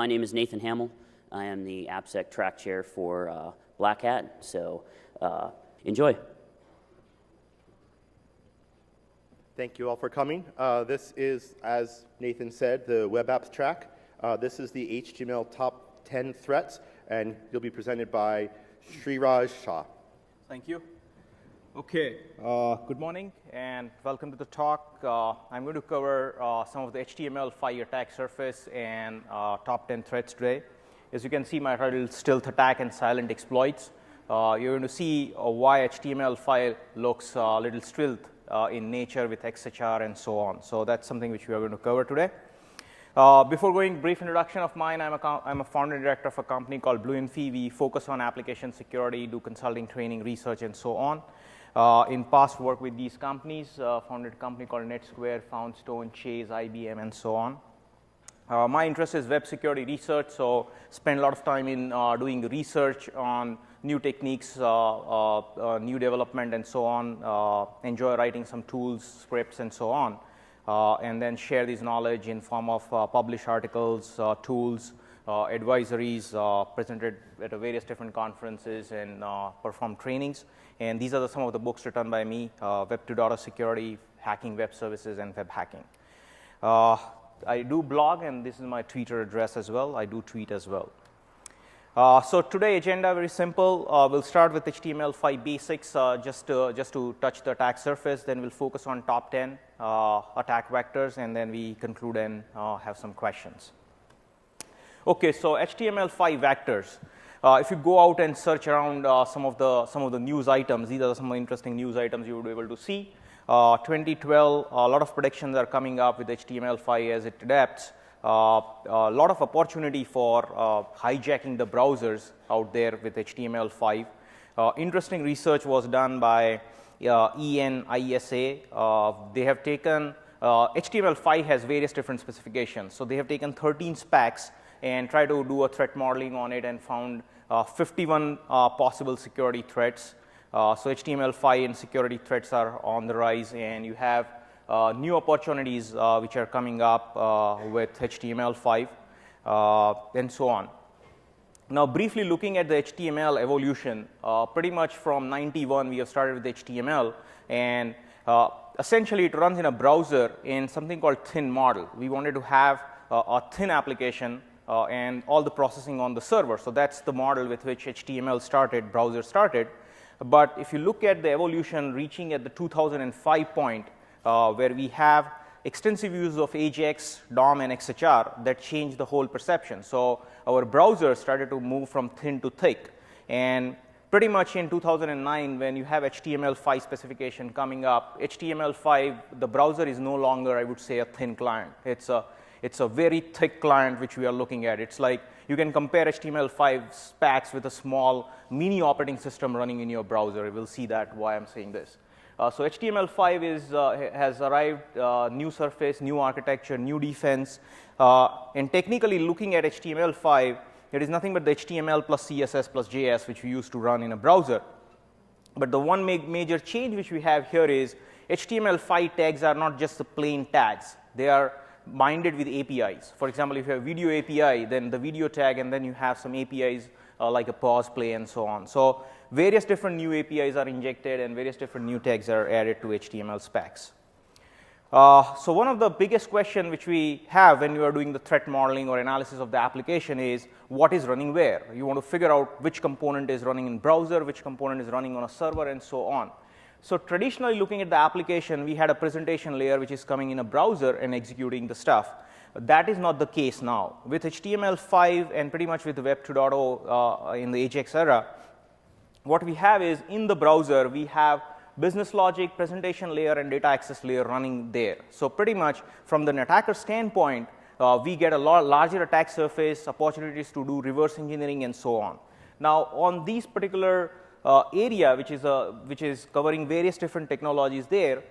My name is Nathan Hamill. I am the AppSec track chair for Blackhat, so enjoy. Thank you all for coming. This is, as Nathan said, the Web Apps track. This is the HTML top 10 threats, and you'll be presented by Sriraj Shah. Thank you. Okay, good morning and welcome to the talk. I'm going to cover some of the HTML5 attack surface and top 10 threats today. As you can see, my title is Stealth Attack and Silent Exploits. You're going to see why HTML5 looks a little stealth in nature with XHR and so on. So that's something which we are going to cover today. Before going, brief introduction of mine. I'm a founder and director of a company called BlueInfi. We focus on application security, do consulting, training, research, and so on. In past work with these companies, founded a company called NetSquare, Foundstone, Chase, IBM, and so on. My interest is web security research, so spend a lot of time in doing research on new techniques, new development, and so on. Enjoy writing some tools, scripts, and so on. And then share this knowledge in form of published articles, tools, advisories, presented at various different conferences, and perform trainings. And these are some of the books written by me: Web 2.0 Security, Hacking Web Services, and Web Hacking. I do blog, and this is my Twitter address as well. I do tweet as well. So today agenda very simple. We'll start with HTML5 basics, just to touch the attack surface. Then we'll focus on top 10 attack vectors, and then we conclude and have some questions. Okay, so HTML5 vectors. If you go out and search around some of the news items, these are some interesting news items you would be able to see. 2012, a lot of predictions are coming up with HTML5 as it adapts. A lot of opportunity for hijacking the browsers out there with HTML5. Interesting research was done by ENISA. They have taken HTML5 has various different specifications. So they have taken 13 specs and tried to do a threat modeling on it and found 51 possible security threats. So HTML5 and security threats are on the rise, and you have new opportunities which are coming up with HTML5 and so on. Now, briefly looking at the HTML evolution, pretty much from 91 we have started with HTML, and essentially it runs in a browser in something called thin model. We wanted to have a thin application and all the processing on the server. So that's the model with which HTML started, browser started. But if you look at the evolution reaching at the 2005 point, where we have extensive use of AJAX, DOM, and XHR, that changed the whole perception. So our browser started to move from thin to thick. And pretty much in 2009, when you have HTML5 specification coming up, HTML5, the browser is no longer, I would say, a thin client. It's a very thick client which we are looking at. It's like you can compare HTML5 specs with a small mini operating system running in your browser. We'll see that why I'm saying this. So HTML5 has arrived, new surface, new architecture, new defense. And technically looking at HTML5, it is nothing but the HTML plus CSS plus JS which we used to run in a browser. But the one major change which we have here is HTML5 tags are not just the plain tags. They are binded with APIs. For example, if you have video API, then the video tag, and then you have some APIs like a pause, play, and so on. So various different new APIs are injected, and various different new tags are added to HTML specs. So one of the biggest questions which we have when you are doing the threat modeling or analysis of the application is what is running where. You want to figure out which component is running in browser, which component is running on a server, and so on. So traditionally, looking at the application, we had a presentation layer which is coming in a browser and executing the stuff. That is not the case now. With HTML5 and pretty much with Web 2.0 in the AJAX era, what we have is in the browser, we have business logic, presentation layer, and data access layer running there. So pretty much from the attacker standpoint, we get a larger attack surface, opportunities to do reverse engineering, and so on. Now, on these particular area, which is covering various different technologies there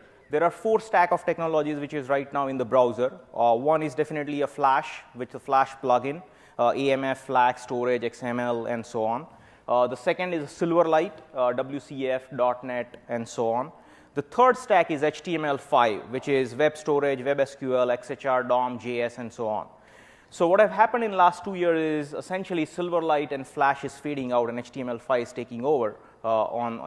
are 4 stack of technologies which is right now in the browser. One is definitely a Flash, with the Flash plugin, AMF, Flag, storage, XML, and so on. The second is Silverlight, WCF, .NET, and so on. The third stack is HTML5, which is web storage, web SQL, XHR, DOM, JS, and so on. So what have happened in the last 2 years is essentially Silverlight and Flash is fading out and HTML5 is taking over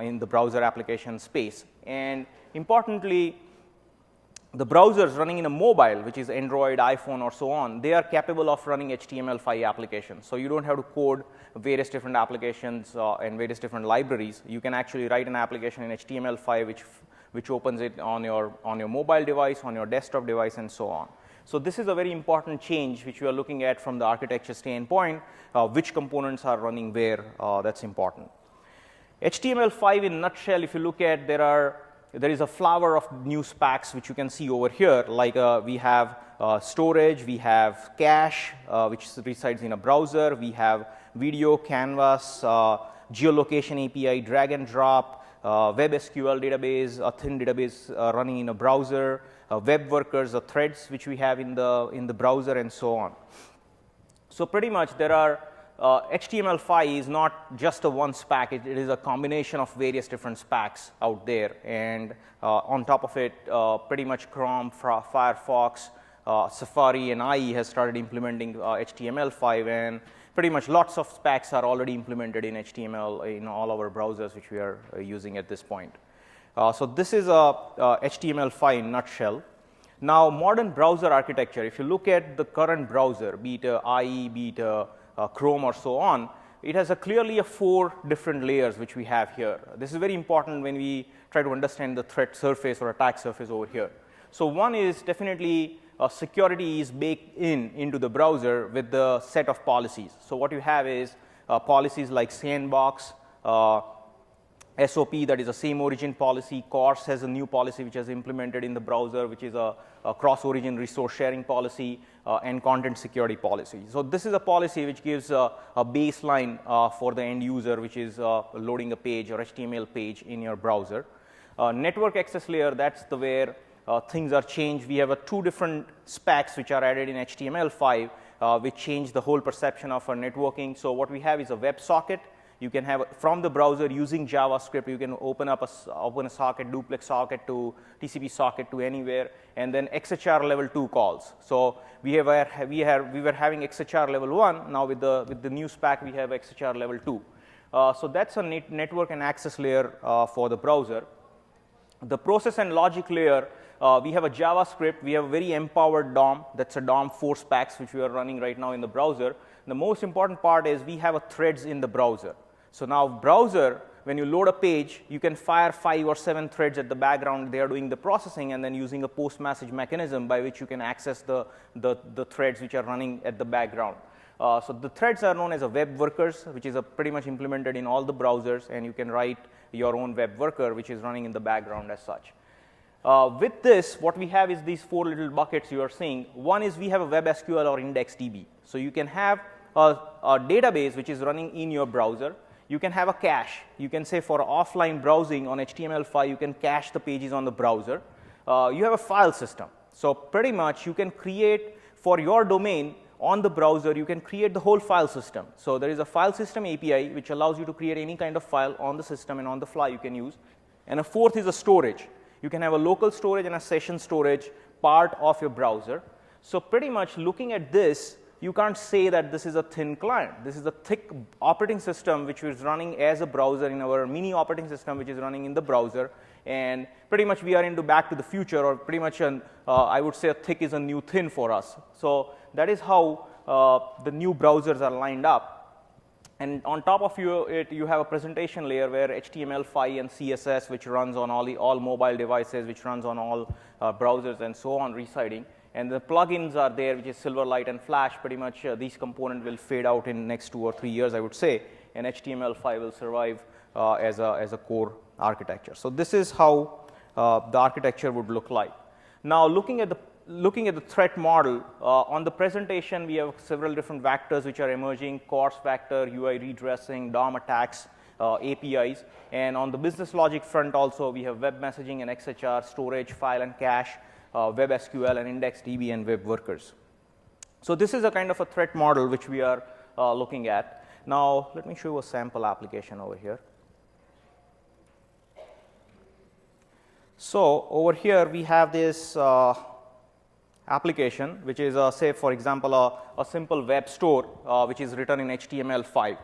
in the browser application space. And importantly, the browsers running in a mobile, which is Android, iPhone, or so on, they are capable of running HTML5 applications. So you don't have to code various different applications and various different libraries. You can actually write an application in HTML5 which opens it on your mobile device, on your desktop device, and so on. So this is a very important change which we are looking at from the architecture standpoint, which components are running where, that's important. HTML5 in a nutshell, if you look at, there is a flower of new specs which you can see over here, like we have storage, we have cache, which resides in a browser, we have video, canvas, geolocation API, drag and drop, web SQL database, a thin database running in a browser, web workers, the threads which we have in the browser, and so on. So pretty much there are HTML5 is not just a one spec, it is a combination of various different specs out there, and on top of it, pretty much Chrome, Firefox, Safari, and IE has started implementing HTML5, and pretty much lots of specs are already implemented in HTML in all our browsers which we are using at this point. So this is a HTML5 in a nutshell. Now, modern browser architecture, if you look at the current browser, be it IE, be it Chrome, or so on, it has clearly 4 different layers which we have here. This is very important when we try to understand the threat surface or attack surface over here. So one is definitely security is baked into the browser with the set of policies. So what you have is policies like sandbox, SOP, that is the same origin policy. CORS has a new policy which is implemented in the browser, which is a cross-origin resource sharing policy, and content security policy. So this is a policy which gives a baseline for the end user, which is loading a page or HTML page in your browser. Network access layer, that's where things are changed. We have 2 different specs which are added in HTML5, which change the whole perception of our networking. So what we have is a WebSocket. You can have, from the browser using JavaScript, you can open a socket, duplex socket to TCP socket to anywhere, and then XHR level 2 calls. So we were having XHR level 1. Now with the new spec, we have XHR level 2. So that's a network and access layer for the browser. The process and logic layer, we have a JavaScript. We have a very empowered DOM. That's a DOM 4 specs which we are running right now in the browser. The most important part is we have threads in the browser. So now browser, when you load a page, you can fire 5 or 7 threads at the background. They are doing the processing and then using a post message mechanism by which you can access the threads which are running at the background. So the threads are known as web workers, which is pretty much implemented in all the browsers, and you can write your own web worker which is running in the background as such. With this, what we have is these 4 little buckets you are seeing. One is we have a web SQL or IndexedDB. So you can have a database which is running in your browser. You can have a cache. You can say for offline browsing on HTML5, you can cache the pages on the browser. You have a file system. So pretty much you can create for your domain on the browser, you can create the whole file system. So there is a file system API which allows you to create any kind of file on the system and on the fly you can use. And a 4th is a storage. You can have a local storage and a session storage part of your browser. So pretty much looking at this, you can't say that this is a thin client. This is a thick operating system which is running as a browser in our mini operating system which is running in the browser. And pretty much we are into back to the future, or pretty much I would say a thick is a new thin for us. So that is how the new browsers are lined up. And on top of it, you have a presentation layer where HTML5 and CSS, which runs on all mobile devices, which runs on all browsers and so on, residing. And the plugins are there, which is Silverlight and Flash. Pretty much these components will fade out in the next 2 or 3 years, I would say. And HTML5 will survive as a core architecture. So this is how the architecture would look like. Now, looking at the threat model, on the presentation, we have several different vectors which are emerging: CORS vector, UI redressing, DOM attacks, APIs. And on the business logic front also, we have web messaging and XHR, storage, file and cache, web SQL and IndexedDB and web workers. So this is a kind of a threat model which we are looking at. Now, let me show you a sample application over here. So over here, we have this application, which is, say, for example, a simple web store, which is written in HTML5.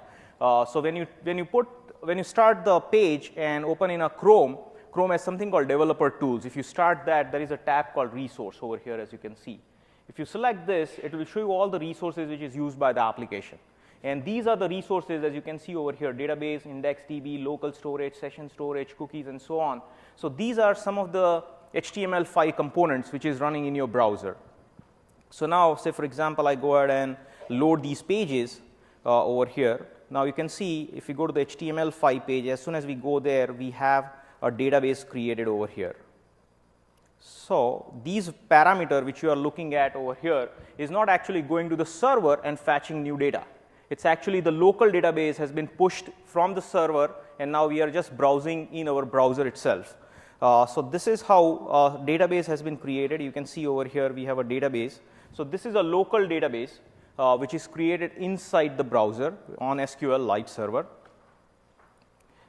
So when you start the page and open in a Chrome has something called developer tools. If you start that, there is a tab called resource over here, as you can see. If you select this, it will show you all the resources which is used by the application. And these are the resources, as you can see over here: database, IndexedDB, local storage, session storage, cookies, and so on. So these are some of the HTML5 components which is running in your browser. So now, say for example, I go ahead and load these pages over here. Now you can see, if you go to the HTML5 page, as soon as we go there, we have a database created over here. So these parameter which you are looking at over here is not actually going to the server and fetching new data. It's actually the local database has been pushed from the server, and now we are just browsing in our browser itself. So this is how a database has been created. You can see over here we have a database. So this is a local database which is created inside the browser on SQLite server.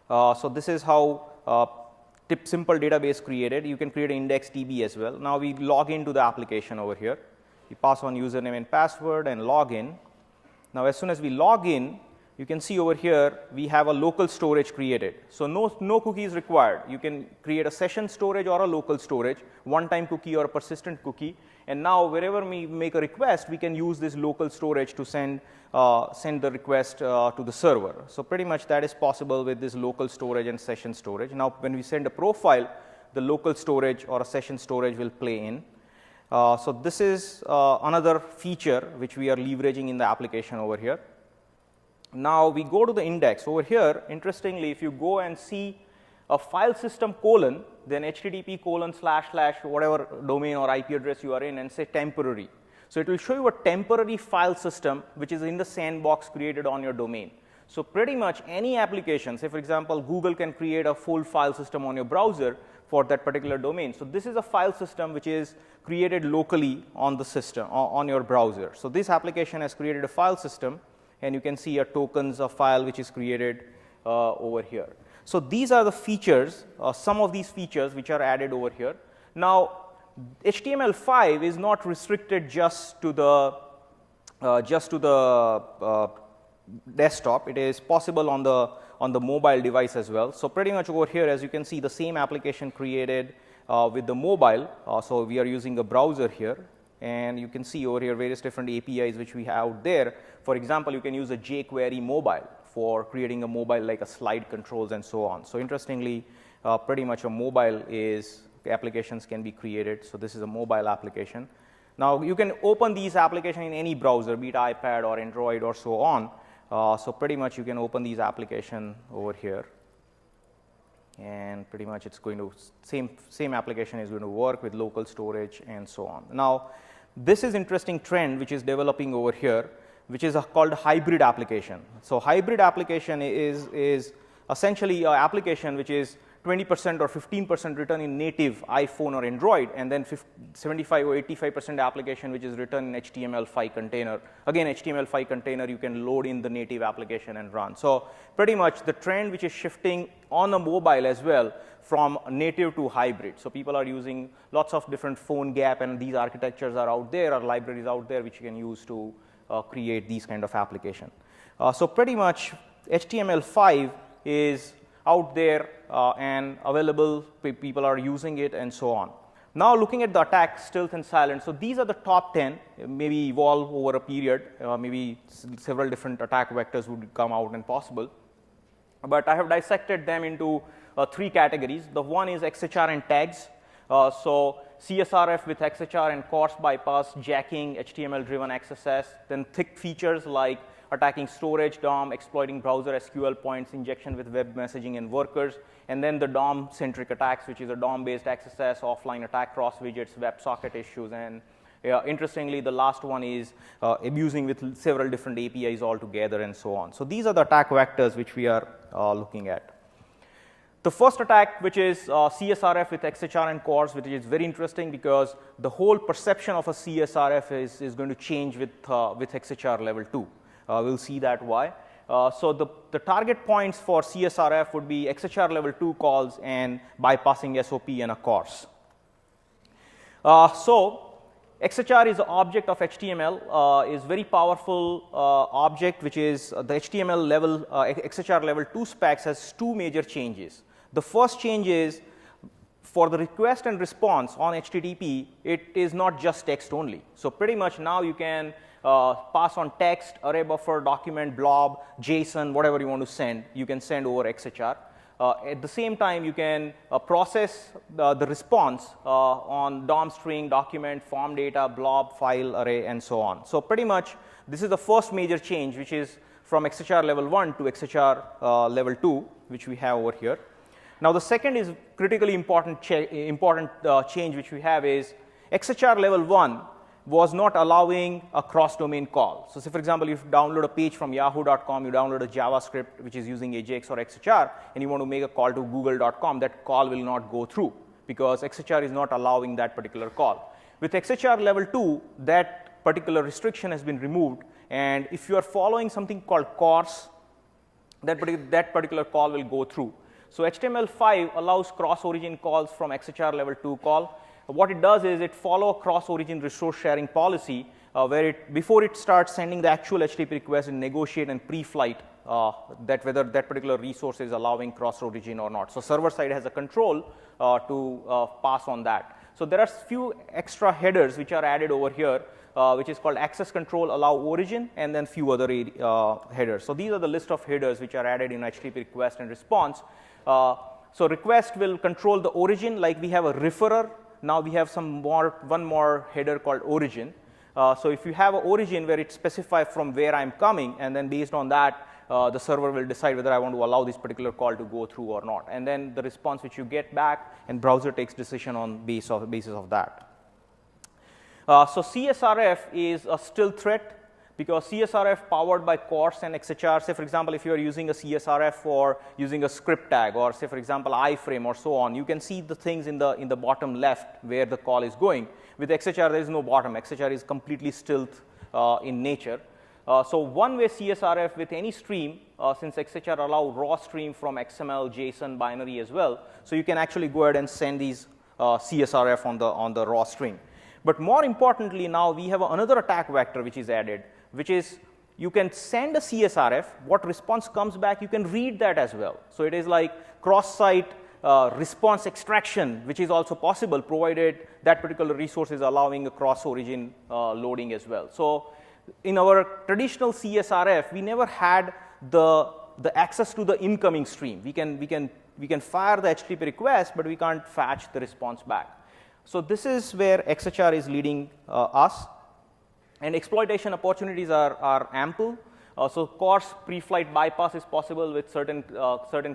So this is how simple database created. You can create an IndexedDB as well. Now we log into the application over here. We pass on username and password and log in. Now as soon as we log in, you can see over here we have a local storage created. So no cookies required. You can create a session storage or a local storage, one-time cookie or a persistent cookie. And now wherever we make a request, we can use this local storage to send the request to the server. So pretty much that is possible with this local storage and session storage. Now when we send a profile, the local storage or a session storage will play in. So this is another feature which we are leveraging in the application over here. Now we go to the index. Over here, interestingly, if you go and see a file system : then http : / whatever domain or IP address you are in, and say temporary. So it will show you a temporary file system which is in the sandbox created on your domain. So pretty much any application, say for example, Google can create a full file system on your browser for that particular domain. So this is a file system which is created locally on the system, on your browser. So this application has created a file system, and you can see a tokens of file which is created over here. So these are the features, some of these features which are added over here. Now HTML5 is not restricted just to the desktop. It is possible on the mobile device as well. So pretty much over here, as you can see, the same application created with the mobile. So we are using a browser here, and you can see over here various different APIs which we have out there. For example, you can use a jQuery mobile for creating a mobile, like a slide controls and so on. So interestingly, pretty much a mobile applications can be created. So this is a mobile application. Now you can open these applications in any browser, be it iPad or Android or so on. So pretty much you can open these applications over here, and pretty much it's going to same application is going to work with local storage and so on. Now this is interesting trend which is developing over here, which is called hybrid application. So hybrid application is essentially an application which is 20% or 15% written in native iPhone or Android, and then 75 or 85% application which is written in HTML5 container. Again, HTML5 container you can load in the native application and run. So pretty much the trend which is shifting on a mobile as well from native to hybrid. So people are using lots of different PhoneGap, and these architectures are out there, or libraries out there which you can use to create these kind of application. So pretty much HTML5 is out there and available, people are using it and so on. Now looking at the attack stealth and silence. So these are the top 10, maybe evolve over a period, maybe several different attack vectors would come out and possible. But I have dissected them into 3 categories. The one is XHR and tags. So CSRF with XHR and coarse bypass, jacking, HTML-driven XSS, then thick features like attacking storage, DOM, exploiting browser SQL points, injection with web messaging and workers, and then the DOM-centric attacks, which is a DOM-based XSS, offline attack, cross widgets, WebSocket issues, and interestingly, the last one is abusing with several different APIs altogether and so on. So these are the attack vectors which we are looking at. The first attack, which is CSRF with XHR and CORS, which is very interesting because the whole perception of a CSRF is going to change with XHR level 2. We'll see that why. So the target points for CSRF would be XHR level 2 calls and bypassing SOP and a CORS. So XHR is an object of HTML, is very powerful object, which is the HTML level, XHR level 2 specs has two major changes. The first change is for the request and response on HTTP, it is not just text only. So pretty much now you can pass on text, array buffer, document, blob, JSON, whatever you want to send, you can send over XHR. At the same time, you can process the response on DOM string, document, form data, blob, file, array, and so on. So pretty much, this is the first major change, which is from XHR level 1 to XHR level 2, which we have over here. Now, the second is critically important change which we have is XHR level 1 was not allowing a cross-domain call. So say, for example, if you download a page from yahoo.com, you download a JavaScript which is using AJAX or XHR, and you want to make a call to google.com, that call will not go through because XHR is not allowing that particular call. With XHR level 2, that particular restriction has been removed, and if you are following something called CORS, that particular call will go through. So HTML5 allows cross-origin calls from XHR level 2 call. What it does is it follows a cross-origin resource sharing policy where before it starts sending the actual HTTP request, it negotiate and pre-flight that whether that particular resource is allowing cross-origin or not. So server side has a control to pass on that. So there are few extra headers which are added over here, which is called access control, allow origin, and then few other headers. So these are the list of headers which are added in HTTP request and response. So request will control the origin, like we have a referrer. Now we have one more header called origin. So if you have an origin where it specifies from where I'm coming, and then based on that, the server will decide whether I want to allow this particular call to go through or not. And then the response which you get back, and browser takes decision on basis of that. So CSRF is a still threat because CSRF powered by CORS and XHR. Say, for example, if you are using a CSRF for using a script tag, or say, for example, iframe or so on, you can see the things in the bottom left where the call is going. With XHR, there is no bottom. XHR is completely stealth in nature. So one-way CSRF with any stream, since XHR allow raw stream from XML, JSON, binary as well, so you can actually go ahead and send these CSRF on the raw string. But more importantly, now we have another attack vector which is added, which is you can send a CSRF. What response comes back, you can read that as well. So it is like cross-site response extraction, which is also possible provided that particular resource is allowing a cross-origin loading as well. So in our traditional CSRF, we never had the access to the incoming stream. We can fire the HTTP request, but we can't fetch the response back. So this is where XHR is leading us. And exploitation opportunities are ample. So CORS pre-flight bypass is possible with certain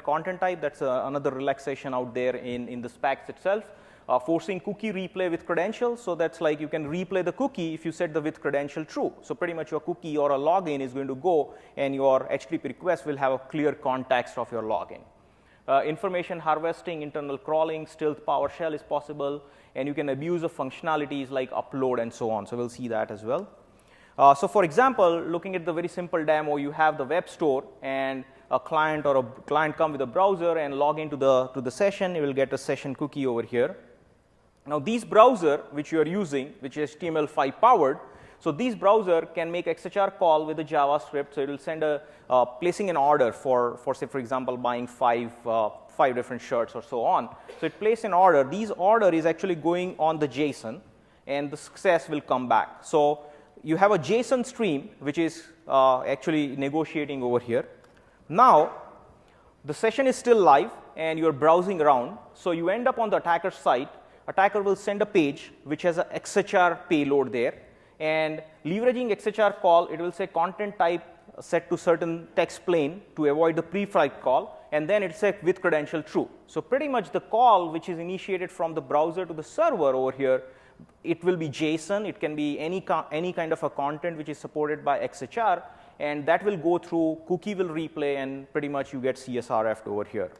content type. That's another relaxation out there in the specs itself. Forcing cookie replay with credentials. So that's like you can replay the cookie if you set the with credential true. So pretty much your cookie or a login is going to go, and your HTTP request will have a clear context of your login. Information harvesting, internal crawling, stealth PowerShell is possible, and you can abuse of functionalities like upload and so on. So we'll see that as well. So for example, looking at the very simple demo, you have the web store, and a client come with a browser and log into the session. You will get a session cookie over here. Now these browser which you are using, which is HTML5 powered, so these browser can make XHR call with a JavaScript. So it will send placing an order for say, for example, buying five different shirts or so on. So it places an order. These order is actually going on the JSON, and the success will come back. So you have a JSON stream which is actually negotiating over here. Now the session is still live, and you're browsing around. So you end up on the attacker's site. Attacker will send a page which has an XHR payload there, and leveraging XHR call, it will say content type set to certain text plain to avoid the pre-flight call, and then it says with credential true. So pretty much the call which is initiated from the browser to the server over here, it will be JSON. It can be any kind of a content which is supported by XHR, and that will go through, cookie will replay, and pretty much you get CSRF over here.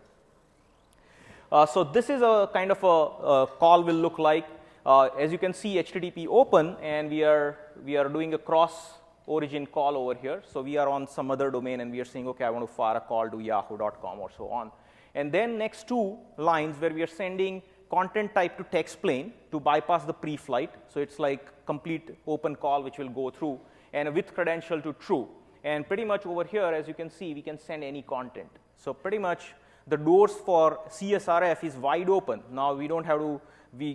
So this is a kind of a call will look like. As you can see, HTTP open, and we are doing a cross-origin call over here. So we are on some other domain, and we are saying, okay, I want to fire a call to yahoo.com or so on. And then next two lines where we are sending content type to text plain to bypass the pre-flight. So it's like complete open call which will go through, and with credential to true. And pretty much over here, as you can see, we can send any content. So pretty much the doors for CSRF is wide open. Now we don't have to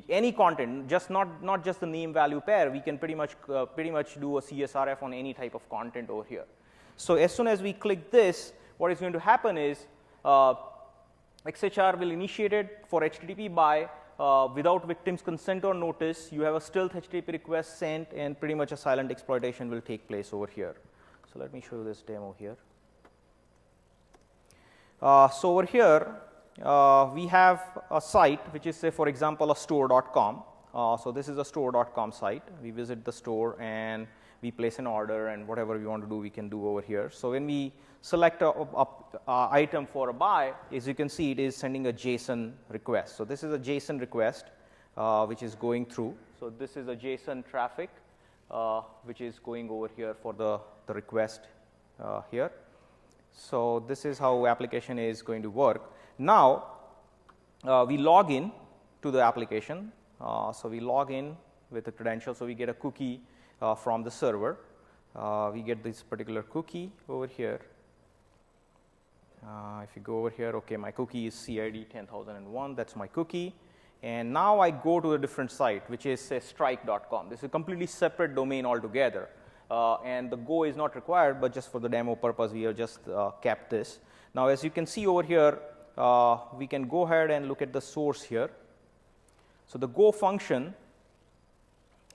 any content, just not just the name value pair. We can pretty much do a CSRF on any type of content over here. So as soon as we click this, what is going to happen is XHR will initiate it for HTTP by without victim's consent or notice. You have a stealth HTTP request sent, and pretty much a silent exploitation will take place over here. So let me show you this demo here. So over here, we have a site which is, say, for example, a store.com. So this is a store.com site. We visit the store and we place an order, and whatever we want to do, we can do over here. So when we select a item for a buy, as you can see, it is sending a JSON request. So this is a JSON request which is going through. So this is a JSON traffic which is going over here for the request here. So this is how application is going to work. Now we log in to the application. So we log in with the credential. So we get a cookie from the server. We get this particular cookie over here. If you go over here, okay, my cookie is CID 10001. That's my cookie. And now I go to a different site, which is, say, strike.com. This is a completely separate domain altogether. And the Go is not required, but just for the demo purpose, we have just kept this. Now, as you can see over here, we can go ahead and look at the source here. So the Go function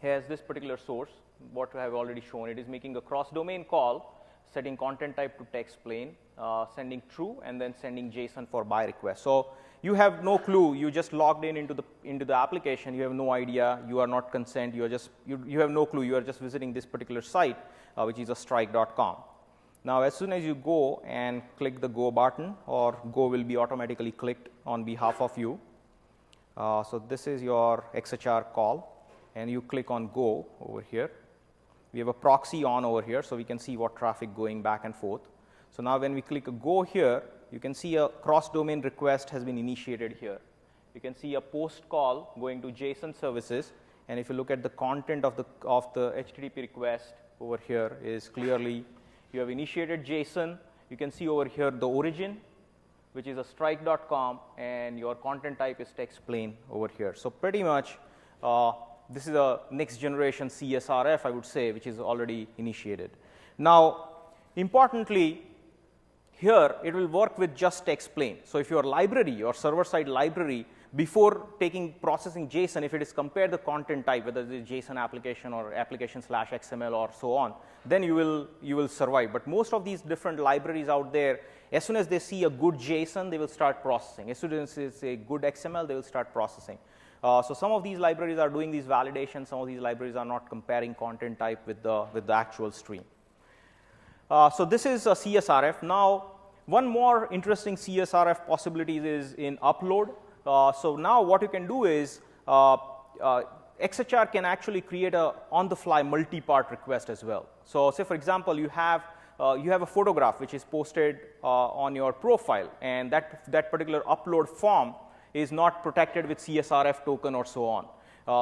has this particular source, what I have already shown. It is making a cross-domain call, setting content type to text plain, sending true, and then sending JSON for buy request. So you have no clue. You just logged in into the application. You have no idea. You are not consent. You are just you have no clue. You are just visiting this particular site, which is a strike.com. Now, as soon as you go and click the Go button, or Go will be automatically clicked on behalf of you. So this is your XHR call, and you click on Go over here. We have a proxy on over here, so we can see what traffic going back and forth. So now when we click a Go here, you can see a cross-domain request has been initiated here. You can see a post call going to JSON services, and if you look at the content of the HTTP request over here is clearly you have initiated JSON. You can see over here the origin, which is a strike.com, and your content type is text plain over here. So pretty much this is a next generation CSRF, I would say, which is already initiated. Now, importantly, here it will work with just text plain. So if your library, your server-side library, before processing JSON, if it is compare the content type, whether it is JSON application or application/XML or so on, then you will survive. But most of these different libraries out there, as soon as they see a good JSON, they will start processing. As soon as they see a good XML, they will start processing. So some of these libraries are doing these validations. Some of these libraries are not comparing content type with the actual stream. So this is a CSRF. Now, one more interesting CSRF possibilities is in upload. So now what you can do is XHR can actually create a on-the-fly multi-part request as well. So say, for example, you have a photograph which is posted on your profile, and that particular upload form is not protected with CSRF token or so on.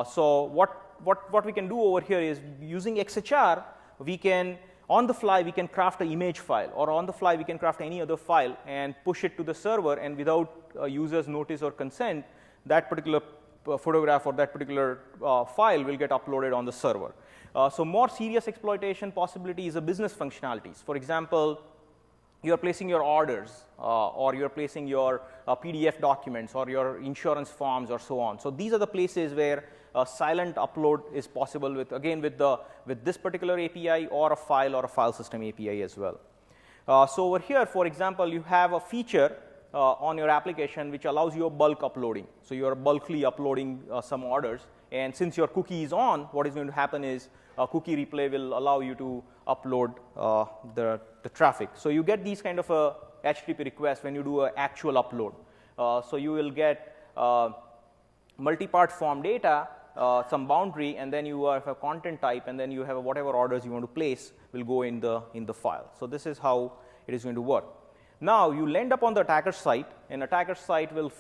So what we can do over here is, using XHR, we can on the fly we can craft an image file, or on the fly we can craft any other file and push it to the server, and without user's notice or consent, that particular photograph or that particular file will get uploaded on the server. So more serious exploitation possibility is a business functionalities. For example, you are placing your orders, or you are placing your PDF documents, or your insurance forms, or so on. So these are the places where silent upload is possible with this particular API, or a file system API as well. So over here, for example, you have a feature on your application which allows you a bulk uploading. So you are bulkily uploading some orders, and since your cookie is on, what is going to happen is a cookie replay will allow you to upload the traffic. So you get these kind of HTTP requests when you do an actual upload. So you will get multi-part form data, some boundary, and then you have a content type, and then you have whatever orders you want to place will go in the file. So this is how it is going to work. Now you land up on the attacker site, and attacker site will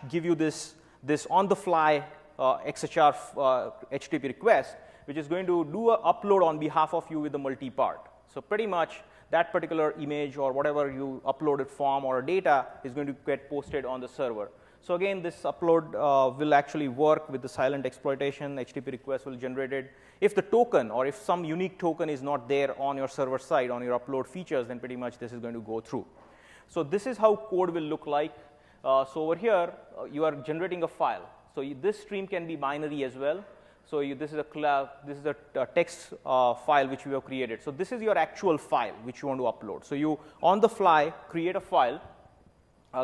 give you this this on-the-fly XHR HTTP request, which is going to do an upload on behalf of you with the multi-part. So pretty much that particular image or whatever you uploaded form or data is going to get posted on the server. So again, this upload will actually work with the silent exploitation. HTTP request will generate it. If the token or if some unique token is not there on your server side, on your upload features, then pretty much this is going to go through. So this is how code will look like. So over here, you are generating a file. So this stream can be binary as well. So this is a text file which we have created. So this is your actual file which you want to upload. So you, on the fly, create a file,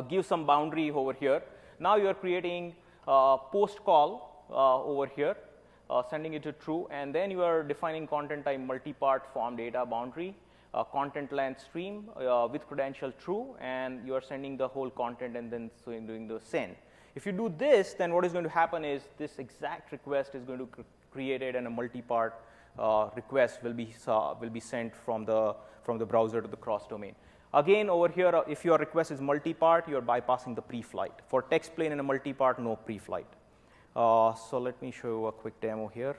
give some boundary over here. Now you are creating post call over here, sending it to true, and then you are defining content type multi-part form data boundary, content length stream with credential true, and you are sending the whole content and then doing the send. If you do this, then what is going to happen is this exact request is going to be created, and a multi-part request will be sent from the browser to the cross domain. Again, over here, if your request is multi-part, you are bypassing the pre-flight. For text plain and a multi-part, no pre-flight. So let me show you a quick demo here.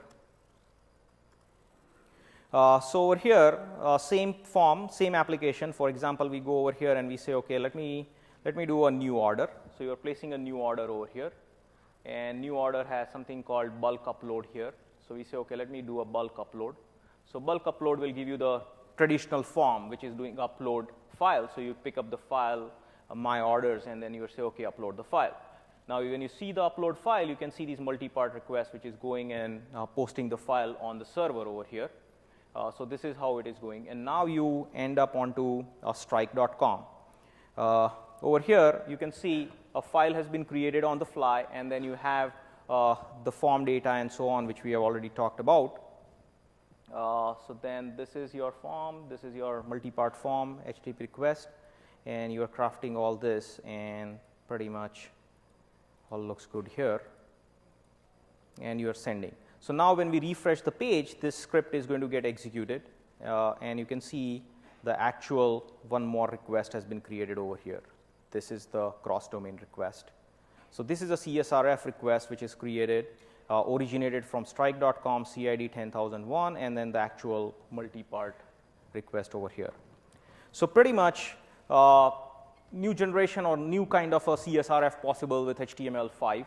So over here, same form, same application. For example, we go over here and we say, okay, let me do a new order. So you are placing a new order over here, and new order has something called bulk upload here. So we say, okay, let me do a bulk upload. So bulk upload will give you the traditional form, which is doing upload file. So you pick up the file, my orders, and then you say, okay, upload the file. Now, when you see the upload file, you can see these multi-part requests, which is going and posting the file on the server over here. So this is how it is going. And now you end up onto strike.com. Over here, you can see a file has been created on the fly, and then you have the form data and so on, which we have already talked about. So then this is your form, this is your multi-part form, HTTP request, and you are crafting all this, and pretty much all looks good here, and you are sending. So now when we refresh the page, this script is going to get executed, and you can see the actual one more request has been created over here. This is the cross-domain request. So this is a CSRF request which is created, originated from strike.com CID 10001, and then the actual multi-part request over here. So pretty much new generation or new kind of a CSRF possible with HTML5.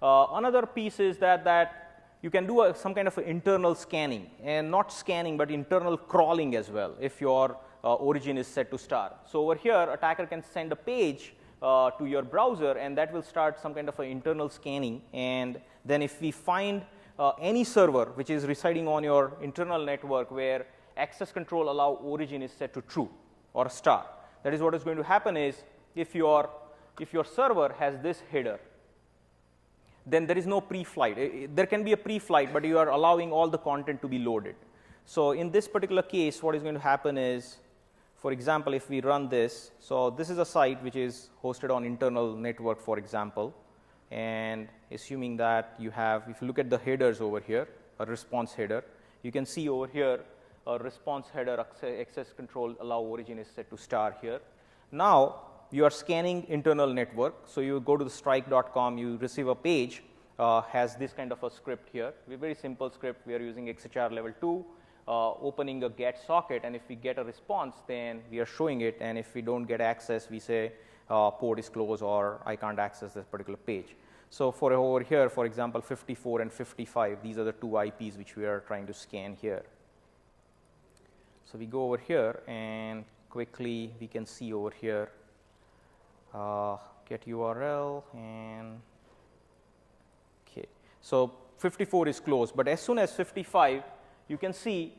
Another piece is that you can do some kind of internal scanning, and not scanning, but internal crawling as well if your origin is set to star. So over here, attacker can send a page to your browser, and that will start some kind of an internal scanning. And then if we find any server which is residing on your internal network where access control allow origin is set to true or star, that is what is going to happen is if your server has this header, then there is no pre-flight. There can be a pre-flight, but you are allowing all the content to be loaded. So in this particular case, what is going to happen is, for example, if we run this, so this is a site which is hosted on internal network, for example, and assuming that you have, if you look at the headers over here, a response header, you can see over here a response header access control allow origin is set to star here. Now you are scanning internal network, so you go to the strike.com, you receive a page, has this kind of a script here. A very simple script. We are using XHR level 2. Opening a get socket, and if we get a response, then we are showing it, and if we don't get access, we say port is closed or I can't access this particular page. So for over here, for example, 54 and 55, these are the two IPs which we are trying to scan here. So we go over here, and quickly we can see over here get URL, and okay. So 54 is closed, but as soon as 55, you can see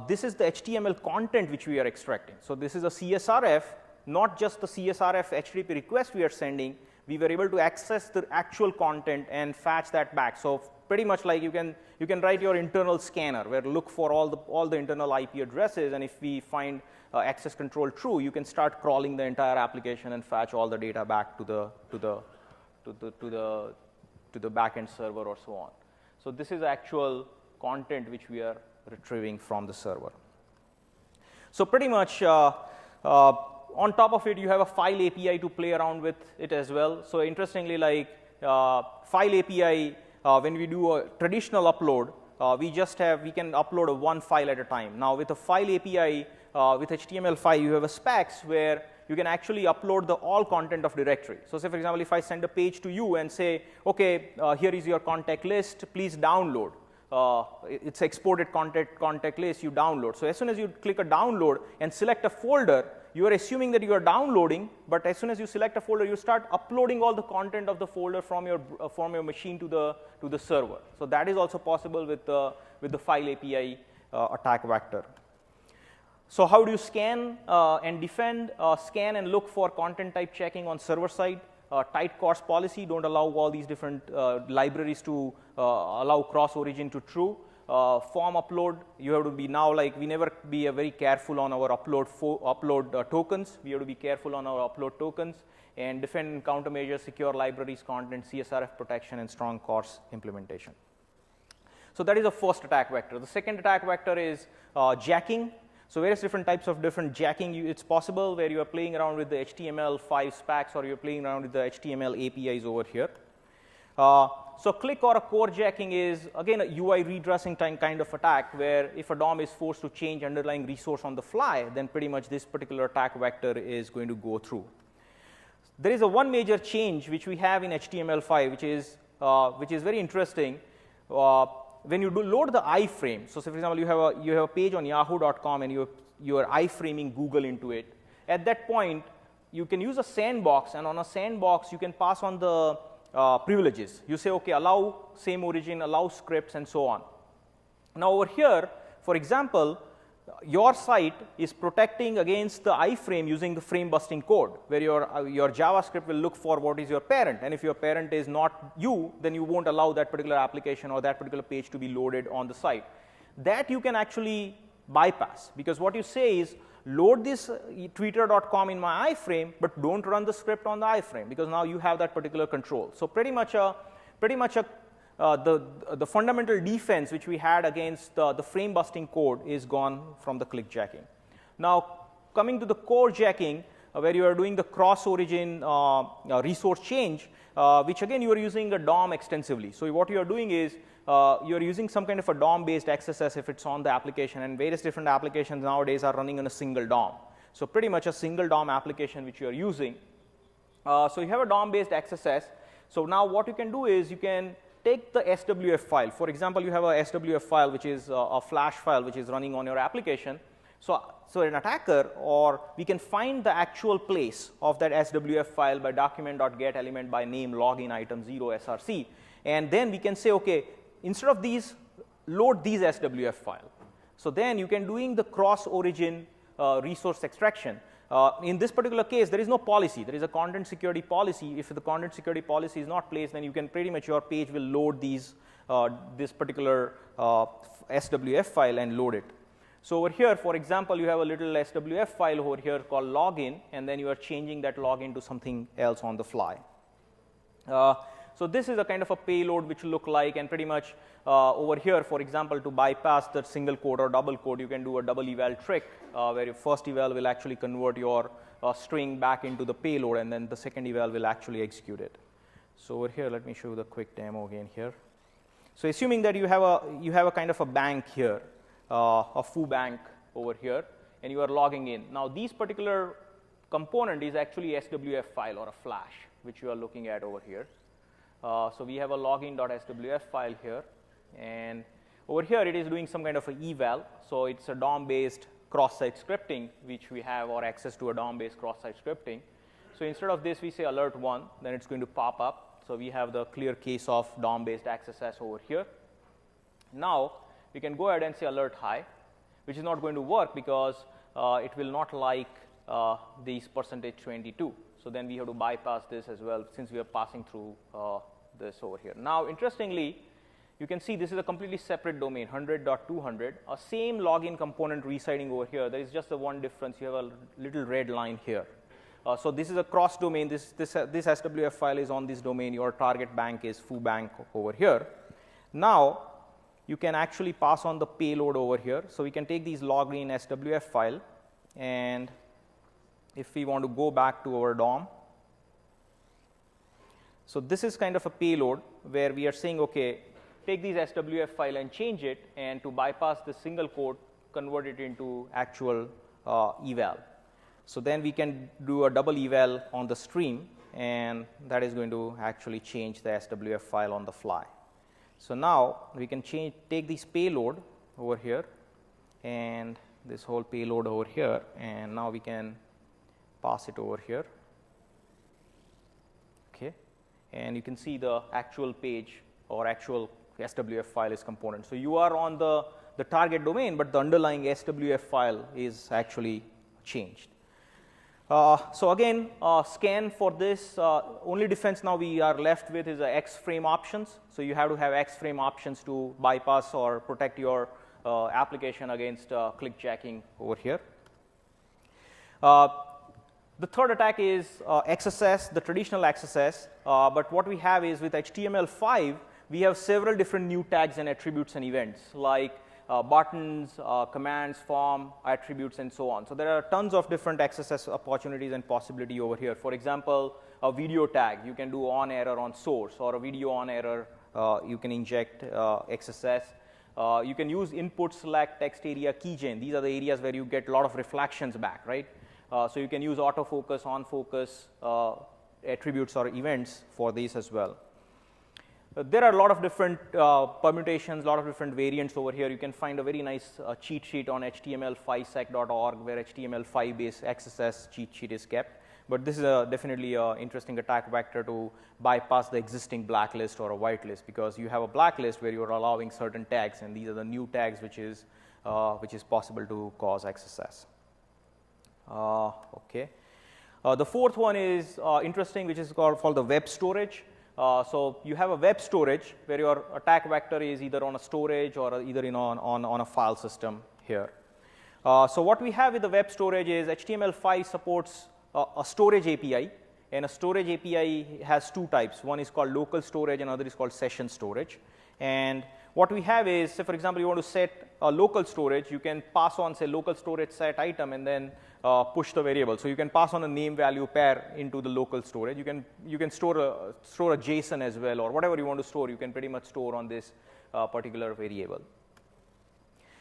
this is the HTML content which we are extracting. So this is a CSRF, not just the CSRF HTTP request we are sending. We were able to access the actual content and fetch that back. So pretty much like you can write your internal scanner where look for all the internal IP addresses, and if we find access control true, you can start crawling the entire application and fetch all the data back to the backend server or so on. So this is actual content which we are retrieving from the server. So pretty much on top of it, you have a file API to play around with it as well. So interestingly, like file API, when we do a traditional upload, we can upload one file at a time. Now with a file API, with HTML5, you have a specs where you can actually upload the all content of directory. So say for example, if I send a page to you and say, okay, here is your contact list, please download. It's exported contact list, you download. So as soon as you click a download and select a folder, you are assuming that you are downloading, but as soon as you select a folder, you start uploading all the content of the folder from your machine to the server. So that is also possible with the file API attack vector. So how do you scan and defend? Scan and look for content type checking on server side. Tight CORS policy, don't allow all these different libraries to allow cross origin to true. Form upload, you have to be now like we never be very careful on our upload tokens. We have to be careful on our upload tokens, and defend and countermeasure secure libraries, content, CSRF protection, and strong CORS implementation. So that is the first attack vector. The second attack vector is jacking. So various different types of different jacking. It's possible where you are playing around with the HTML5 specs, or you're playing around with the HTML APIs over here. So click or a core jacking is again a UI redressing kind of attack, where if a DOM is forced to change underlying resource on the fly, then pretty much this particular attack vector is going to go through. There is a one major change which we have in HTML5, which is very interesting. When you load the iframe, so say for example you have a page on yahoo.com and you are iframing Google into it. At that point, you can use a sandbox, and on a sandbox you can pass on the privileges. You say, okay, allow same origin, allow scripts, and so on. Now over here, for example, your site is protecting against the iframe using the frame busting code, where your JavaScript will look for what is your parent, and if your parent is not you, then you won't allow that particular application or that particular page to be loaded on the site. That you can actually bypass, because what you say is, load this twitter.com in my iframe, but don't run the script on the iframe, because now you have that particular control. So pretty much the fundamental defense which we had against the frame busting code is gone from the click jacking. Now coming to the core jacking, where you are doing the cross origin resource change, which again you are using a DOM extensively. So what you are doing is you are using some kind of a DOM based XSS if it's on the application, and various different applications nowadays are running on a single DOM. So pretty much a single DOM application which you are using. So you have a DOM based XSS. So now what you can do is you can take the SWF file. For example, you have a SWF file which is a Flash file which is running on your application. So an attacker, or we can find the actual place of that SWF file by document.get element by name login item 0 src, and then we can say, okay, instead of these, load these SWF file. So then you can doing the cross origin resource extraction. In this particular case, there is no policy. There is a content security policy. If the content security policy is not placed, then you can pretty much your page will load these this particular SWF file and load it. So over here, for example, you have a little SWF file over here called login, and then you are changing that login to something else on the fly. So this is a kind of a payload which will look like, and pretty much over here, for example, to bypass that single code or double code, you can do a double eval trick where your first eval will actually convert your string back into the payload, and then the second eval will actually execute it. So over here, let me show you the quick demo again here. So assuming that you have a kind of a bank here, a foo bank over here, and you are logging in. Now these particular component is actually SWF file or a Flash, which you are looking at over here. So we have a login.swf file here, and over here it is doing some kind of a eval. So it's a DOM based cross-site scripting which we have, or access to a DOM based cross-site scripting. So instead of this we say alert 1, then it's going to pop up. So we have the clear case of DOM based XSS over here. Now we can go ahead and say alert high, which is not going to work because it will not like these %22. So then we have to bypass this as well, since we are passing through this over here. Now interestingly, you can see this is a completely separate domain, 100.200, a same login component residing over here. There is just the one difference. You have a little red line here. So this is a cross domain. This SWF file is on this domain. Your target bank is foo bank over here. Now you can actually pass on the payload over here. So we can take these login SWF file, and if we want to go back to our DOM, So this is kind of a payload where we are saying, okay, take these SWF file and change it, and to bypass the single quote, convert it into actual eval. So then we can do a double eval on the stream, and that is going to actually change the SWF file on the fly. So now we can take this payload over here and this whole payload over here, and now we can pass it over here. Okay, and you can see the actual page or actual SWF file is component. So you are on the target domain, but the underlying SWF file is actually changed. So again, scan for this, only defense now we are left with is X-frame options. So you have to have X-frame options to bypass or protect your application against clickjacking over here. The third attack is XSS, the traditional XSS. But what we have is with HTML5, we have several different new tags and attributes and events like buttons, commands, form, attributes, and so on. So there are tons of different XSS opportunities and possibility over here. For example, a video tag, you can do on error on source, or a video on error, you can inject XSS. You can use input select text area keygen. These are the areas where you get a lot of reflections back, right? So you can use autofocus, on focus attributes or events for these as well. There are a lot of different permutations, a lot of different variants over here. You can find a very nice cheat sheet on html5sec.org where HTML5 based XSS cheat sheet is kept. But this is definitely an interesting attack vector to bypass the existing blacklist or a whitelist, because you have a blacklist where you are allowing certain tags, and these are the new tags which is possible to cause XSS. Okay. The fourth one is interesting, which is called the web storage. So you have a web storage where your attack vector is either on a storage or either on a file system here. So what we have with the web storage is HTML5 supports a storage API, and a storage API has two types. One is called local storage, and another is called session storage. And what we have is, say for example, you want to set a local storage, you can pass on, say, local storage set item and then push the variable. So you can pass on a name value pair into the local storage. You can store a JSON as well, or whatever you want to store, you can pretty much store on this particular variable.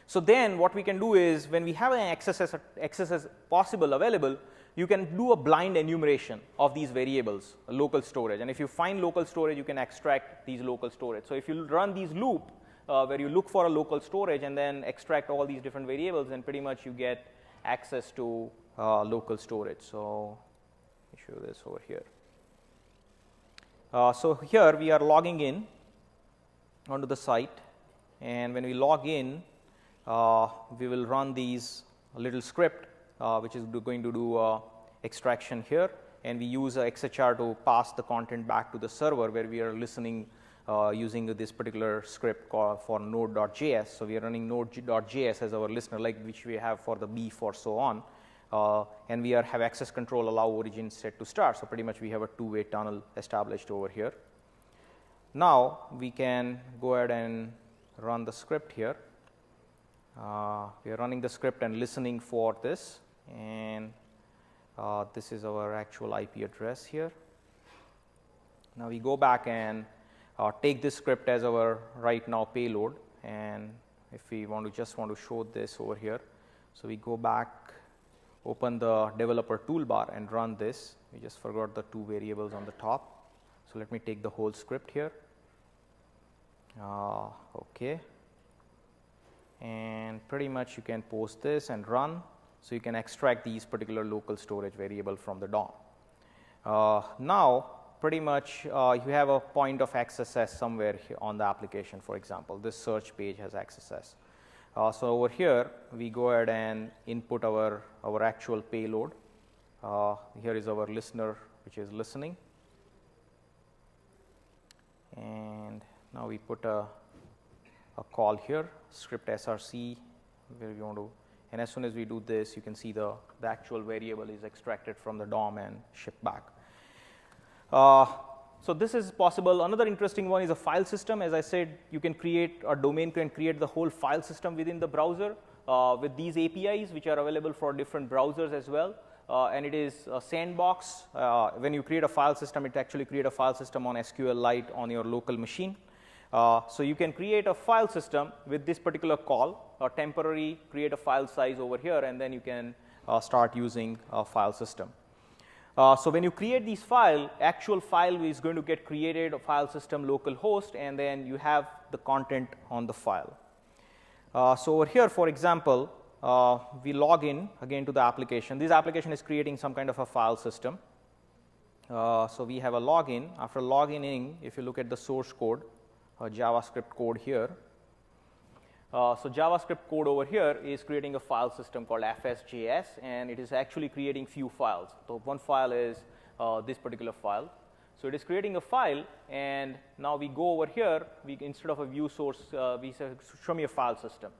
So then what we can do is, when we have an XSS possible available, you can do a blind enumeration of these variables, local storage. And if you find local storage, you can extract these local storage. So if you run these loop where you look for a local storage and then extract all these different variables, then pretty much you get access to local storage. So let me show this over here. So here we are logging in onto the site, and when we log in, we will run these little script which is going to do extraction here, and we use XHR to pass the content back to the server where we are listening using this particular script called for node.js. So we are running node.js as our listener, like which we have for the beef or so on, and we have access control allow origin set to start. So pretty much we have a two-way tunnel established over here. Now we can go ahead and run the script here. We are running the script and listening for this, and this is our actual IP address here. Now we go back and take this script as our right now payload, and if we just want to show this over here, so we go back, open the developer toolbar and run this. We just forgot the two variables on the top, so let me take the whole script here. Okay. And pretty much you can post this and run, so you can extract these particular local storage variable from the DOM. Now pretty much you have a point of XSS somewhere here on the application. For example, this search page has XSS. So over here we go ahead and input our actual payload. Here is our listener which is listening, and now we put a call here, script src, where we want to, and as soon as we do this, you can see the actual variable is extracted from the DOM and shipped back. So this is possible. Another interesting one is a file system. As I said, you can create, a domain can create the whole file system within the browser with these APIs, which are available for different browsers as well. and it is a sandbox. When you create a file system, it actually creates a file system on SQLite on your local machine. So you can create a file system with this particular call, a temporary create a file size over here, and then you can start using a file system. So when you create these file, actual file is going to get created, a file system local host, and then you have the content on the file. So over here, for example, we log in again to the application. This application is creating some kind of a file system. So we have a login. After logging in, if you look at the source code, JavaScript code here. So JavaScript code over here is creating a file system called fs.js, and it is actually creating few files. So one file is this particular file. So it is creating a file, and now we go over here. Instead of a view source, we say, show me a file system.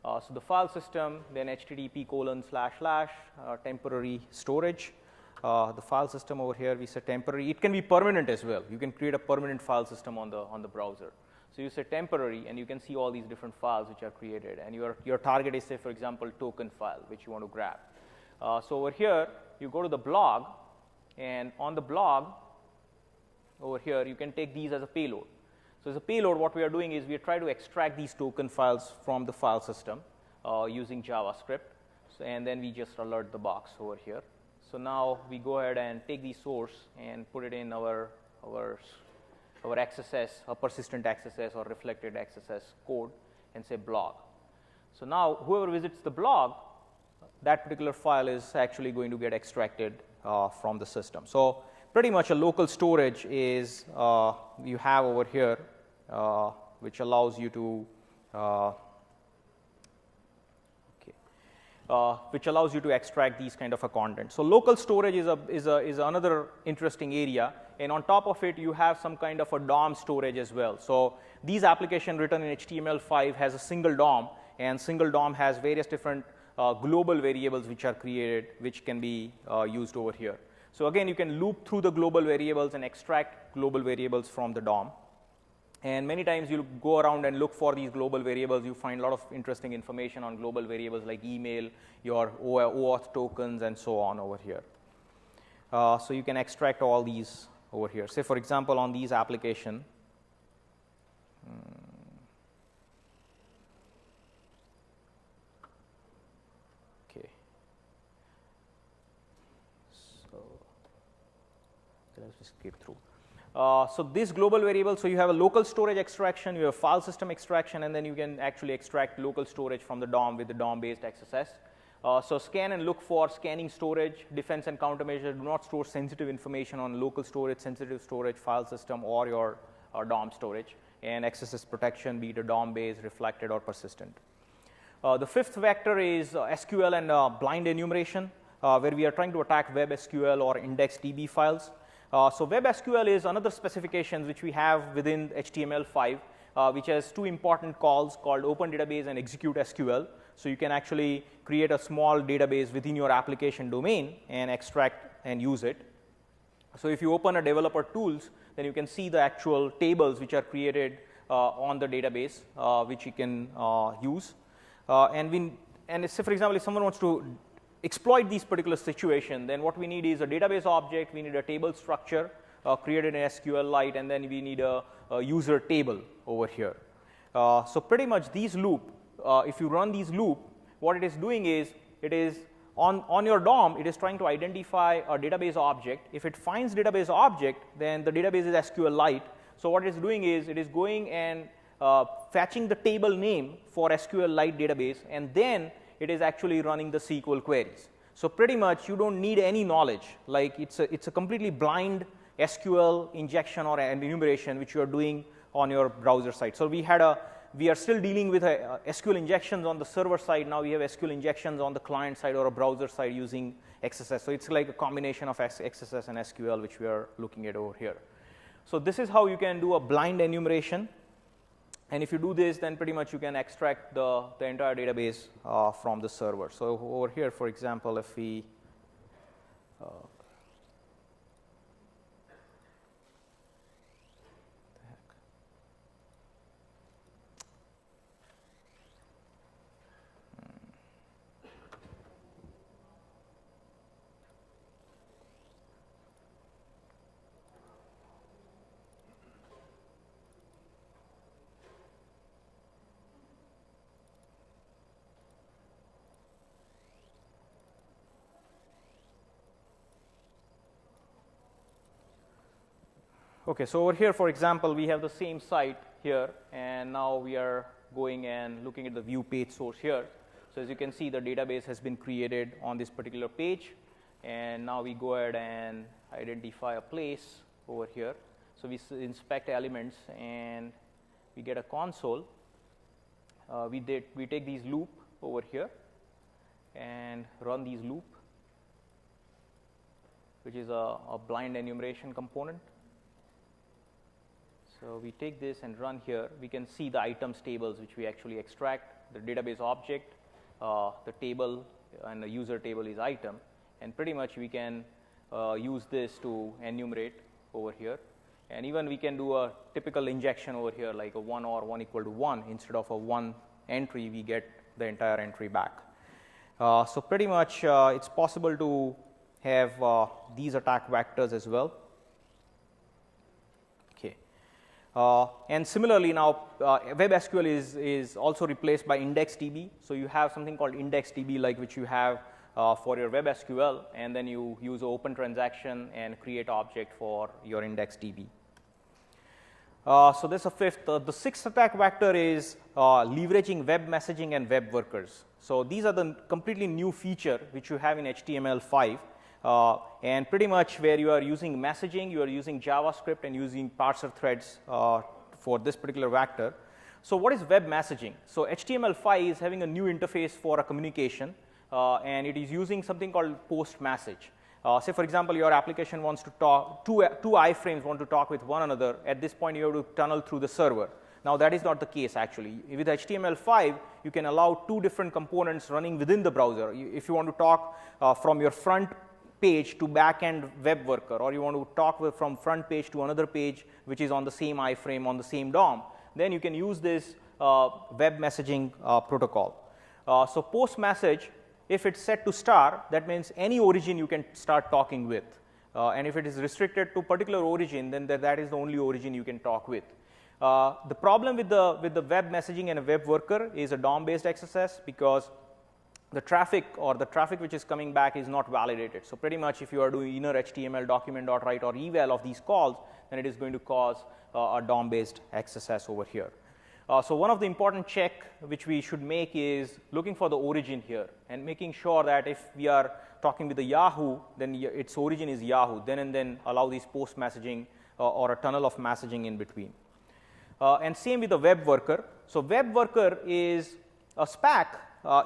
So the file system, then http:// temporary storage. The file system over here, we say temporary. It can be permanent as well. You can create a permanent file system on the browser. So you say temporary, and you can see all these different files which are created. And your target is, say, for example, token file, which you want to grab. So over here, you go to the blog, and on the blog, over here, you can take these as a payload. So as a payload, what we are doing is we are trying to extract these token files from the file system using JavaScript. So, and then we just alert the box over here. So now we go ahead and take the source and put it in our XSS, a persistent XSS or reflected XSS code, and say blog. So now whoever visits the blog, that particular file is actually going to get extracted from the system. So pretty much a local storage is you have over here, which allows you to extract these kind of a content. So local storage is another interesting area, and on top of it, you have some kind of a DOM storage as well. So these applications written in HTML5 has a single DOM, and single DOM has various different global variables which are created, which can be used over here. So again, you can loop through the global variables and extract global variables from the DOM. And many times you go around and look for these global variables. You find a lot of interesting information on global variables like email, your OAuth tokens, and so on over here. So you can extract all these over here. Say, for example, on these application. Okay. So let's just skip through. So this global variable, so you have a local storage extraction, you have file system extraction, and then you can actually extract local storage from the DOM with the DOM-based XSS. So scan and look for scanning storage, defense and countermeasure. Do not store sensitive information on local storage, sensitive storage, file system, or your DOM storage. And XSS protection, be it a DOM-based, reflected, or persistent. The fifth vector is SQL and blind enumeration, where we are trying to attack web SQL or index DB files. So web SQL is another specification which we have within HTML5, which has two important calls called open database and execute SQL. So you can actually create a small database within your application domain and extract and use it. So if you open a developer tools, then you can see the actual tables which are created on the database, which you can use. And say, for example, if someone wants to exploit these particular situation, then what we need is a database object, we need a table structure created in SQLite, and then we need a user table over here. So pretty much these loop, if you run these loop, what it is doing is, it is on your DOM, it is trying to identify a database object. If it finds database object, then the database is SQLite. So what it is doing is, it is going and fetching the table name for SQLite database, and then it is actually running the SQL queries. So pretty much you don't need any knowledge. Like it's a completely blind SQL injection or an enumeration which you are doing on your browser side. So we are still dealing with SQL injections on the server side. Now we have SQL injections on the client side or a browser side using XSS. So it's like a combination of XSS and SQL which we are looking at over here. So this is how you can do a blind enumeration. And if you do this, then pretty much you can extract the entire database from the server. So over here, for example, if we Okay, so over here, for example, we have the same site here, and now we are going and looking at the view page source here. So as you can see, the database has been created on this particular page, and now we go ahead and identify a place over here. So we inspect elements, and we get a console. We take these loop over here and run these loop, which is a blind enumeration component. So we take this and run here. We can see the items tables which we actually extract, the database object, the table, and the user table is item. And pretty much we can use this to enumerate over here. And even we can do a typical injection over here, like a 1 or 1 equal to 1. Instead of a 1 entry, we get the entire entry back. So pretty much it's possible to have these attack vectors as well. Okay. And similarly now, WebSQL is also replaced by IndexedDB. So you have something called IndexedDB, like which you have for your WebSQL, and then you use an open transaction and create object for your IndexedDB. So there's a fifth. The sixth attack vector is leveraging web messaging and web workers. So these are the completely new feature which you have in HTML5. And pretty much where you are using messaging, you are using JavaScript and using parser threads for this particular vector. So what is web messaging? So HTML5 is having a new interface for a communication, and it is using something called post message. Say, for example, your application wants to talk, two iframes want to talk with one another. At this point, you have to tunnel through the server. Now, that is not the case, actually. With HTML5, you can allow two different components running within the browser. If you want to talk from your front page to back-end web worker, or you want to talk from front page to another page which is on the same iframe on the same DOM, then you can use this web messaging protocol. So post message, if it's set to star, that means any origin you can start talking with. And if it is restricted to particular origin, then that is the only origin you can talk with. The problem with the web messaging and a web worker is a DOM-based XSS, because the traffic which is coming back is not validated. So pretty much if you are doing inner HTML document.write or eval of these calls, then it is going to cause a DOM-based XSS over here. So one of the important check which we should make is looking for the origin here and making sure that if we are talking with the Yahoo, then its origin is Yahoo, then and then allow these post messaging or a tunnel of messaging in between. And same with the web worker. So web worker is a spec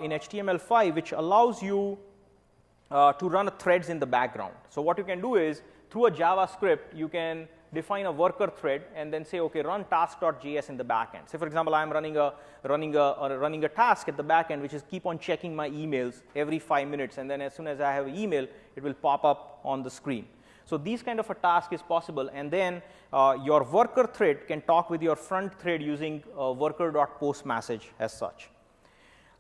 in HTML5 which allows you to run threads in the background. So what you can do is through a JavaScript, you can define a worker thread and then say, okay, run task.js in the backend. Say, for example, I'm running a task at the backend which is keep on checking my emails every 5 minutes, and then as soon as I have an email, it will pop up on the screen. So these kind of a task is possible, and then your worker thread can talk with your front thread using worker.postMessage as such.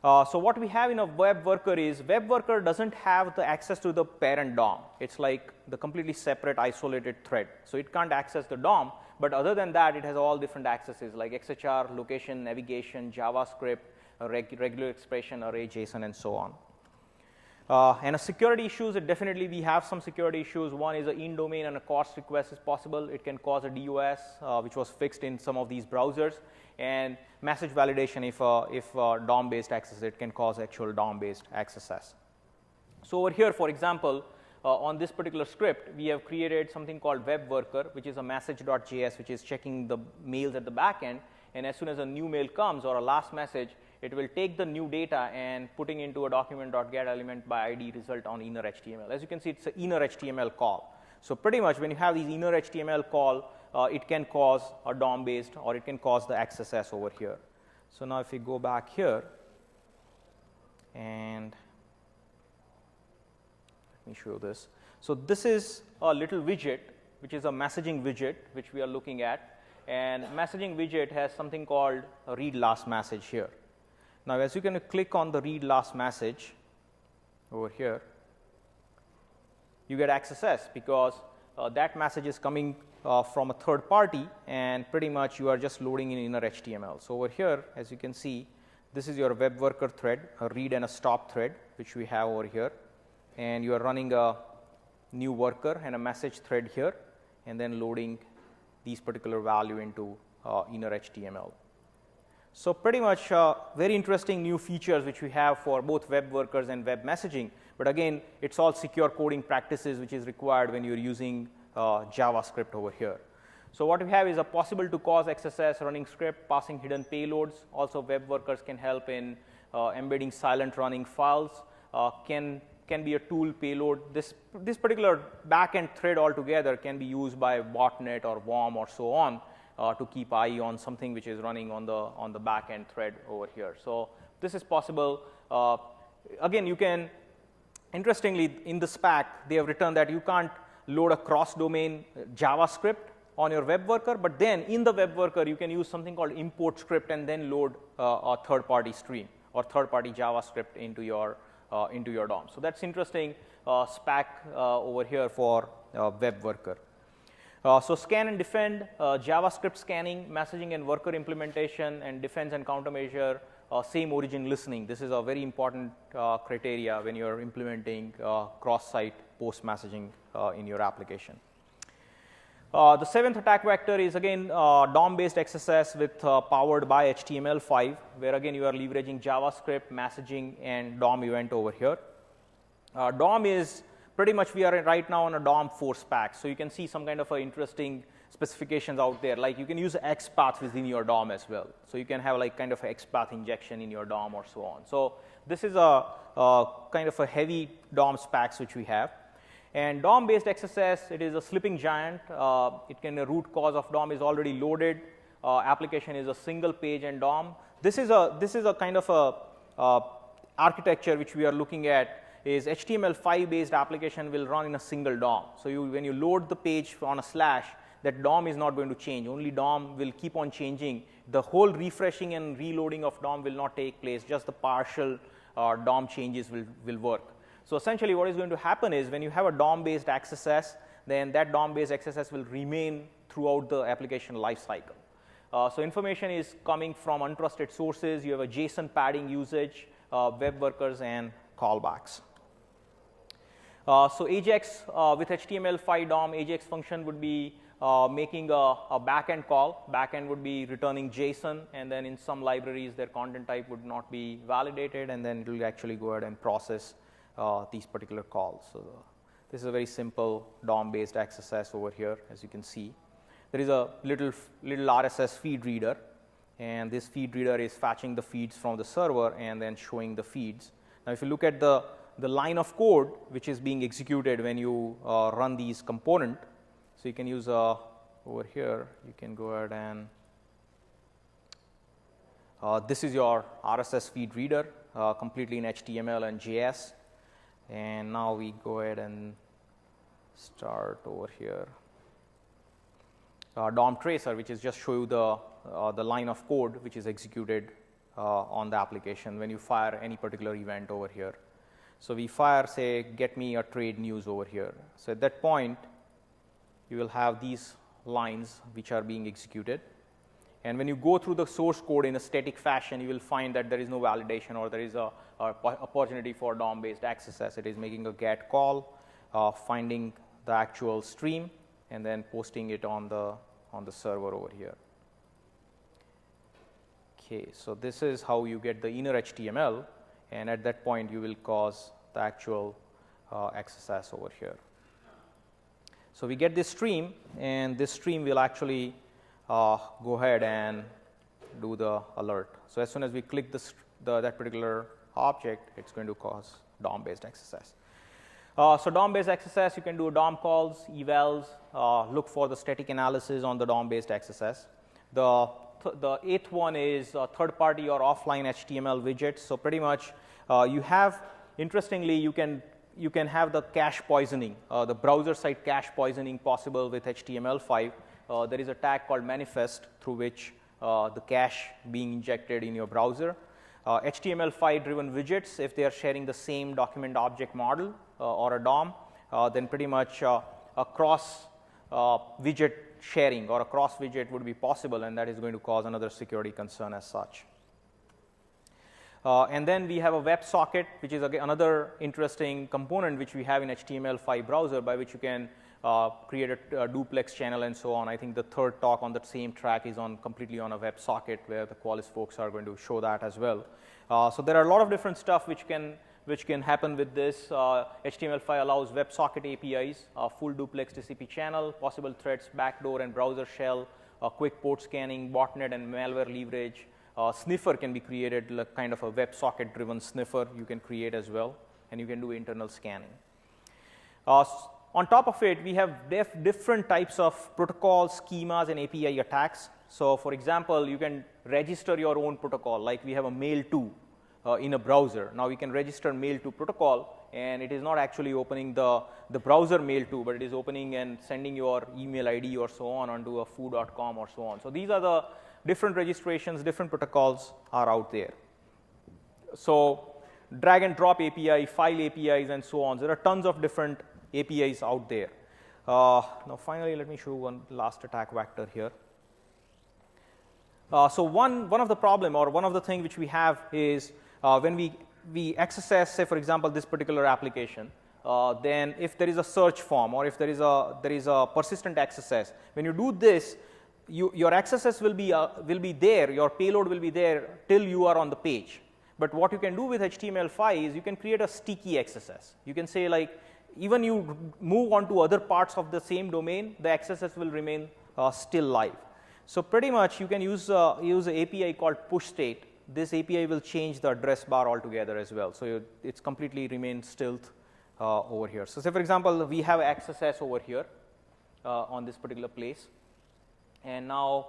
So what we have in a web worker is web worker doesn't have the access to the parent DOM. It's like the completely separate isolated thread. So it can't access the DOM, but other than that, it has all different accesses like XHR, location, navigation, JavaScript, regular expression, array, JSON, and so on. And security issues, definitely we have some security issues. One is an in-domain and a cost request is possible. It can cause a DOS, which was fixed in some of these browsers. And message validation, if DOM-based access, it can cause actual DOM-based XSS. So over here, for example, on this particular script, we have created something called web worker, which is a message.js, which is checking the mails at the back end. And as soon as a new mail comes or a last message, it will take the new data and putting into a document.getElement by ID result on inner HTML. As you can see, it's an inner HTML call. So pretty much when you have these inner HTML call, it can cause a DOM-based or it can cause the XSS over here. So now if we go back here and let me show this. So this is a little widget, which is a messaging widget, which we are looking at. And messaging widget has something called a read last message here. Now, as you can click on the read last message over here, you get XSS because that message is coming from a third party, and pretty much you are just loading in inner HTML. So over here, as you can see, this is your web worker thread, a read and a stop thread, which we have over here. And you are running a new worker and a message thread here, and then loading these particular value into inner HTML. So pretty much very interesting new features which we have for both web workers and web messaging. But again, it's all secure coding practices which is required when you're using JavaScript over here. So what we have is a possible to cause XSS running script, passing hidden payloads. Also, web workers can help in embedding silent running files. Can be a tool payload. This particular backend thread altogether can be used by botnet or worm or so on to keep eye on something which is running on the backend thread over here. So this is possible. Again, you can, interestingly, in the spec, they have written that you can't load a cross-domain JavaScript on your web worker, but then in the web worker, you can use something called import script and then load a third-party stream or third-party JavaScript into your DOM. So that's interesting spec over here for web worker. So scan and defend, JavaScript scanning, messaging and worker implementation, and defense and countermeasure, same origin listening. This is a very important criteria when you're implementing cross-site post messaging in your application. The seventh attack vector is again DOM-based XSS with powered by HTML5, where again you are leveraging JavaScript, messaging, and DOM event over here. DOM is pretty much, we are right now on a DOM 4 spec, so you can see some kind of interesting specifications out there. Like you can use XPath within your DOM as well, so you can have like kind of a XPath injection in your DOM or so on. So this is a kind of a heavy DOM specs which we have. And DOM-based XSS, it is a sleeping giant. It can, the root cause of DOM is already loaded. Application is a single page and DOM. This is a kind of a architecture which we are looking at. Is HTML5 based application will run in a single DOM. So when you load the page on a slash, that DOM is not going to change. Only DOM will keep on changing. The whole refreshing and reloading of DOM will not take place. Just the partial DOM changes will work. So essentially what is going to happen is when you have a DOM-based XSS, then that DOM-based XSS will remain throughout the application lifecycle. So information is coming from untrusted sources. You have a JSON padding usage, web workers, and callbacks. So AJAX with HTML5 DOM, AJAX function would be making a backend call. Backend would be returning JSON, and then in some libraries, their content type would not be validated, and then it will actually go ahead and process these particular calls. So this is a very simple DOM-based XSS over here, as you can see. There is a little RSS feed reader, and this feed reader is fetching the feeds from the server and then showing the feeds. Now, if you look at the line of code which is being executed when you run these component, so you can use over here, you can go ahead and this is your RSS feed reader, completely in HTML and JS. And now we go ahead and start over here. DOM tracer, which is just show you the line of code which is executed on the application when you fire any particular event over here. So we fire, say, get me a trade news over here. So at that point, you will have these lines which are being executed. And when you go through the source code in a static fashion, you will find that there is no validation or there is a opportunity for DOM-based XSS. It is making a GET call, finding the actual stream, and then posting it on the server over here. Okay, so this is how you get the inner HTML, and at that point you will cause the actual XSS over here. So we get this stream, and this stream will actually go ahead and do the alert. So as soon as we click that particular object, it's going to cause DOM-based XSS. So DOM-based XSS, you can do DOM calls, evals, look for the static analysis on the DOM-based XSS. The eighth one is third-party or offline HTML widgets. So pretty much you have, interestingly, you can have the cache poisoning, the browser side cache poisoning possible with HTML5. There is a tag called manifest through which the cache being injected in your browser. HTML5 driven widgets, if they are sharing the same document object model or a DOM, then pretty much a cross widget sharing or a cross widget would be possible, and that is going to cause another security concern as such. And then we have a WebSocket, which is again another interesting component which we have in HTML5 browser, by which you can create a duplex channel and so on. I think the third talk on that same track is completely on a WebSocket, where the Qualys folks are going to show that as well. So there are a lot of different stuff which can happen with this. HTML5 allows WebSocket APIs, full duplex TCP channel, possible threats, backdoor and browser shell, quick port scanning, botnet and malware leverage. Sniffer can be created, like kind of a WebSocket driven sniffer you can create as well, and you can do internal scanning. On top of it, we have different types of protocols, schemas, and API attacks. So for example, you can register your own protocol, like we have a mail to in a browser. Now we can register mail to protocol, and it is not actually opening the browser mail to, but it is opening and sending your email ID or so on onto a foo.com or so on. So these are the different registrations, different protocols are out there. So drag and drop API, file APIs, and so on. There are tons of different APIs out there. Now finally, let me show one last attack vector here. So one of the problem, or one of the things which we have is when we access, say for example, this particular application, then if there is a search form, or if there is a persistent access, when you do this, your access will be there, your payload will be there till you are on the page. But what you can do with HTML5 is you can create a sticky XSS. You can say, like, even you move on to other parts of the same domain, the XSS will remain still live. So pretty much you can use an API called push state. This API will change the address bar altogether as well. So it's completely remains stealth over here. So say for example, we have XSS over here on this particular place. And now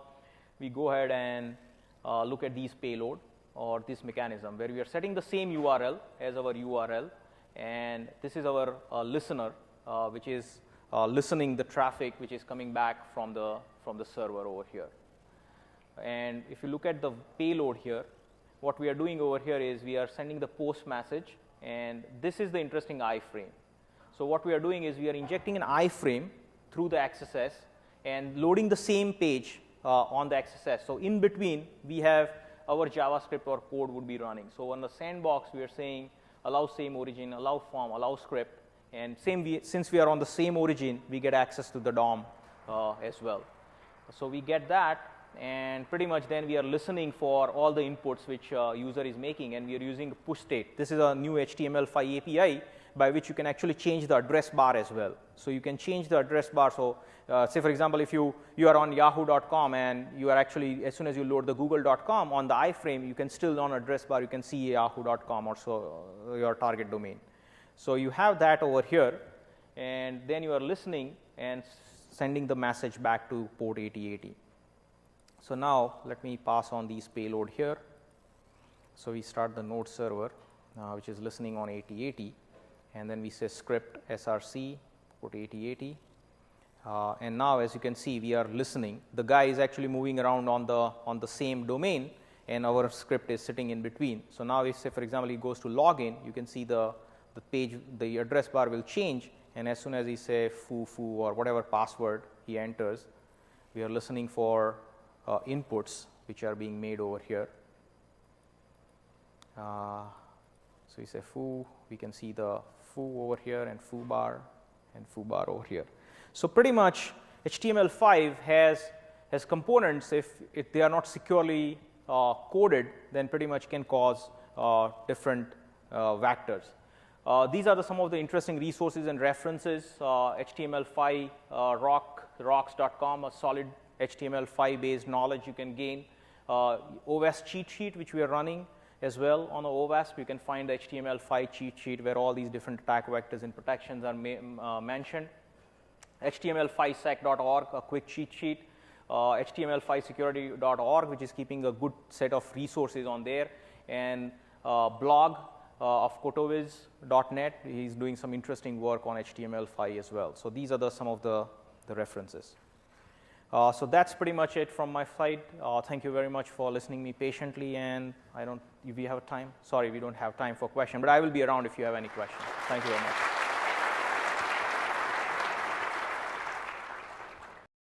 we go ahead and look at these payload, or this mechanism, where we are setting the same URL as our URL, and this is our listener, which is listening the traffic which is coming back from the server over here. And if you look at the payload here, what we are doing over here is we are sending the post message, and this is the interesting iframe. So what we are doing is we are injecting an iframe through the XSS and loading the same page on the XSS. So in between, we have our JavaScript or code would be running. So on the sandbox, we are saying allow same origin, allow form, allow script, and since we are on the same origin, we get access to the DOM as well. So we get that, and pretty much then we are listening for all the inputs which user is making, and we are using push state. This is a new HTML5 API by which you can actually change the address bar as well. So you can change the address bar. So say for example, if you are on yahoo.com and you are actually, as soon as you load the google.com on the iframe, you can still on address bar, you can see yahoo.com or so, your target domain. So you have that over here, and then you are listening and sending the message back to port 8080. So now let me pass on these payload here. So we start the node server, which is listening on 8080, and then we say script src port 8080. And now, as you can see, we are listening. The guy is actually moving around on the same domain, and our script is sitting in between. So now, if say for example he goes to login, you can see the page, the address bar will change, and as soon as he say foo or whatever password he enters, we are listening for inputs which are being made over here. So we say foo, we can see the foo over here, and foo bar over here. So pretty much HTML5 has components, if they are not securely coded, then pretty much can cause different vectors. These are some of the interesting resources and references. HTML5 rocks.com, a solid HTML5 based knowledge you can gain. OWASP cheat sheet, which we are running as well on the OWASP. You can find the HTML5 cheat sheet where all these different attack vectors and protections are mentioned. HTML5sec.org, a quick cheat sheet. HTML5security.org, which is keeping a good set of resources on there, and blog of kotoviz.net. He's doing some interesting work on HTML5 as well. So these are some of the references. So that's pretty much it from my side. Thank you very much for listening me patiently, and if we have time, sorry, we don't have time for questions, but I will be around if you have any questions. Thank you very much.